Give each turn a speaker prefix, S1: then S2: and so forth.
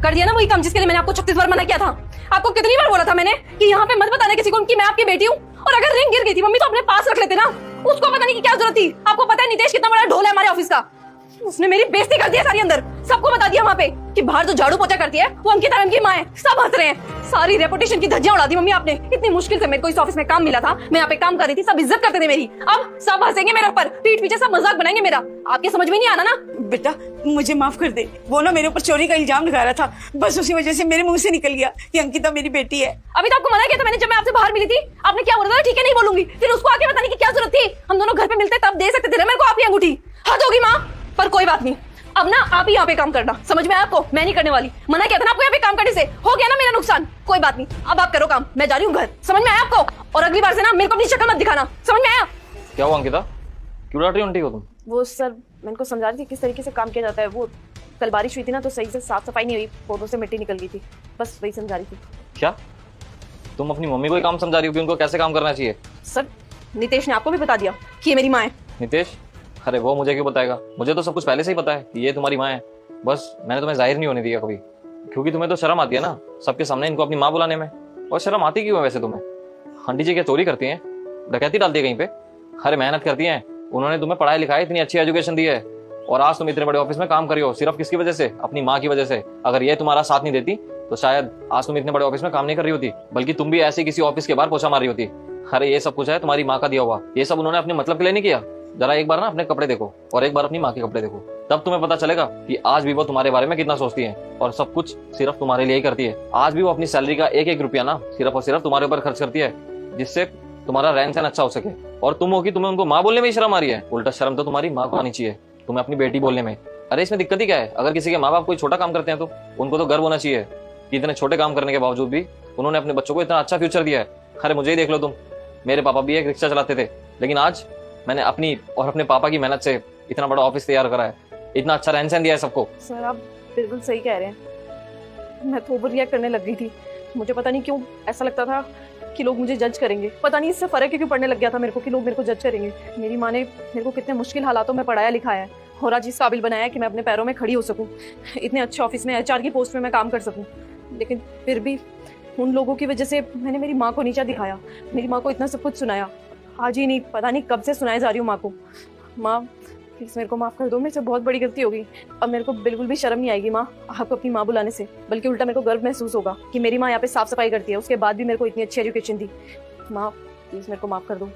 S1: कर दिया ना वही काम जिसके लिए मैंने आपको 36 बार मना किया था। आपको कितनी बार बोला था मैंने कि यहाँ पे मत बताना किसी को कि मैं आपकी बेटी हूँ। और अगर रिंग गिर गई थी मम्मी तो अपने पास रख लेते ना, उसको बताने की क्या जरूरत थी। आपको पता है नितेश कितना बड़ा ढोल है हमारे ऑफिस का, उसने मेरी बेइज्जती कर दिया सारी अंदर। सबको बता दिया वहाँ पे कि बाहर जो झाड़ू पोछा करती है वो अंकिता मैम की माँ है। सब हंस रहे हैं, सारी रेपुटेशन की धज्जियां उड़ा दी मम्मी आपने। इतनी मुश्किल से मेरे को इस ऑफिस में काम मिला था, मैं यहाँ पे काम कर रही थी, सब इज्जत करते थे मेरी। अब सब हंसेंगे मेरे ऊपर, पीठ पीछे सब मजाक बनाएंगे मेरा। आपके समझ में नहीं आना ना।
S2: बेटा मुझे माफ कर दे, वो ना मेरे ऊपर चोरी का इल्जाम लगा रहा था, बस उसी वजह से मेरे मुंह से निकल गया कि अंकिता मेरी बेटी है।
S1: अभी तो आपको मना किया था मैंने, जब मैं आपसे बाहर मिली थी आपने क्या बोला था, ठीक है नहीं बोलूंगी। फिर उसको आके बताने की क्या जरूरत थी। हम दोनों घर पे मिलते तब दे सकते थे ना मेरे को आपकी अंगूठी। हद होगी माँ, पर कोई बात नहीं। अब ना आप ही यहाँ पे काम करना, समझ में आया आपको? मैं नहीं करने वाली, मना किया था ना आपको यहाँ पे काम करने से। हो गया ना मेरा नुकसान, कोई बात नहीं। अब आप करो काम, मैं जा रही हूँ घर। समझ में आया आपको? और अगली बार से ना मेरे को अपनी शक्ल मत दिखाना, समझ में आया?
S3: क्या हुआ अंकिता, क्यों डांट रही हो आंटी को तुम?
S1: वो सर मैं इनको समझा रही थी किस तरीके से काम किया जाता है। वो कल बारिश हुई थी ना तो सही से साफ सफाई नहीं हुई, पौधों से मिट्टी निकल गई थी, बस वही समझा रही थी।
S3: क्या तुम अपनी मम्मी को ही काम समझा रही हो कि उनको कैसे काम करना चाहिए?
S1: सर नितेश ने आपको भी बता दिया कि ये मेरी माँ है।
S3: नितेश? अरे वो मुझे क्यों बताएगा, मुझे तो सब कुछ पहले से ही पता है कि ये तुम्हारी माँ है। बस मैंने तुम्हें जाहिर नहीं होने दिया कभी, क्योंकि तुम्हें तो शर्म आती है ना सबके सामने इनको अपनी माँ बुलाने में। और शर्म आती क्यों है वैसे तुम्हें? आंटी जी क्या चोरी करती हैं, डकैती डालती है कहीं पे? अरे मेहनत करती हैं, उन्होंने तुम्हें पढ़ाई लिखाई इतनी अच्छी एजुकेशन दी है, और आज तुम इतने बड़े ऑफिस में काम करी हो सिर्फ किसकी वजह से? अपनी माँ की वजह से। अगर ये तुम्हारा साथ नहीं देती तो शायद आज तुम इतने बड़े ऑफिस में काम नहीं कर रही होती, बल्कि तुम भी ऐसे किसी ऑफिस के बाहर पोछा मार रही होती। अरे ये सब कुछ है तुम्हारी माँ का दिया हुआ, ये सब उन्होंने अपने मतलब के लिए नहीं किया। जरा एक बार ना अपने कपड़े देखो और एक बार अपनी माँ के कपड़े देखो, तब तुम्हें पता चलेगा कि आज भी वो तुम्हारे बारे में कितना सोचती है और सब कुछ सिर्फ तुम्हारे लिए ही करती है। आज भी वो अपनी सैलरी का एक एक रुपया ना सिर्फ और सिर्फ तुम्हारे ऊपर खर्च करती है, जिससे तुम्हारा रहन सहन अच्छा हो सके। और तुम हो कि तुम्हें उनको माँ बोलने में ही शर्म आ रही है। उल्टा शर्म तो तुम्हारी माँ को आनी चाहिए, तुम्हें अपनी बेटी बोलने में। अरे इसमें दिक्कत ही क्या है? अगर किसी के माँ बाप कोई छोटा काम करते हैं तो उनको तो गर्व होना चाहिए कि इतने छोटे काम करने के बावजूद भी उन्होंने अपने बच्चों को इतना अच्छा फ्यूचर दिया है। अरे मुझे ही देख लो तुम, मेरे पापा भी एक रिक्शा चलाते थे, लेकिन आज मैंने अपनी और अपने पापा की मेहनत से इतना बड़ा ऑफिस तैयार करा है, इतना अच्छा रहन सहन दिया है सबको।
S1: सर आप बिल्कुल सही कह रहे हैं, मैं तो ओवर रिएक्ट करने लग गई थी। मुझे पता नहीं क्यों ऐसा लगता था कि लोग मुझे जज करेंगे। पता नहीं इससे फर्क क्यों पड़ने लग गया था मेरे को कि लोग मेरे को जज करेंगे। मेरी माँ ने मेरे को कितने मुश्किल हालातों में पढ़ाया लिखाया है और आज इस काबिल बनाया है कि मैं अपने पैरों में खड़ी हो सकूं, इतने अच्छे ऑफिस में HR की पोस्ट में मैं काम कर सकूं। लेकिन फिर भी उन लोगों की वजह से मैंने मेरी माँ को नीचा दिखाया, मेरी माँ को इतना सब कुछ सुनाया। आज ही नहीं, पता नहीं कब से सुनाए जा रही हूँ माँ को। माँ प्लीज मेरे को माफ कर दो, मेरे से बहुत बड़ी गलती हो गई। अब मेरे को बिल्कुल भी शर्म नहीं आएगी माँ आपको अपनी माँ बुलाने से, बल्कि उल्टा मेरे को गर्व महसूस होगा कि मेरी माँ यहाँ पे साफ सफाई करती है, उसके बाद भी मेरे को इतनी अच्छी एजुकेशन दी। माँ प्लीज मेरे को माफ कर दो।